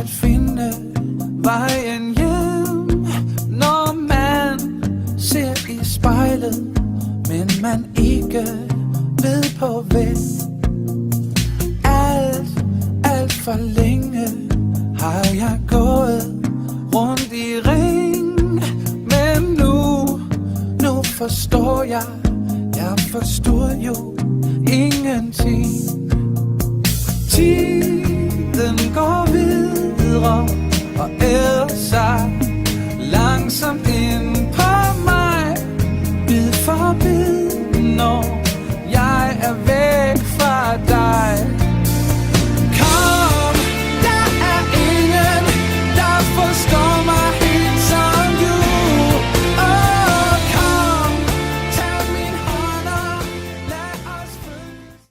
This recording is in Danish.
at finde vejen hjem, når man ser i spejlet, men man ikke ved på vej. Alt for længe har jeg gået rundt i ring, men nu forstår jeg forstod jo ingenting. Tiden går videre,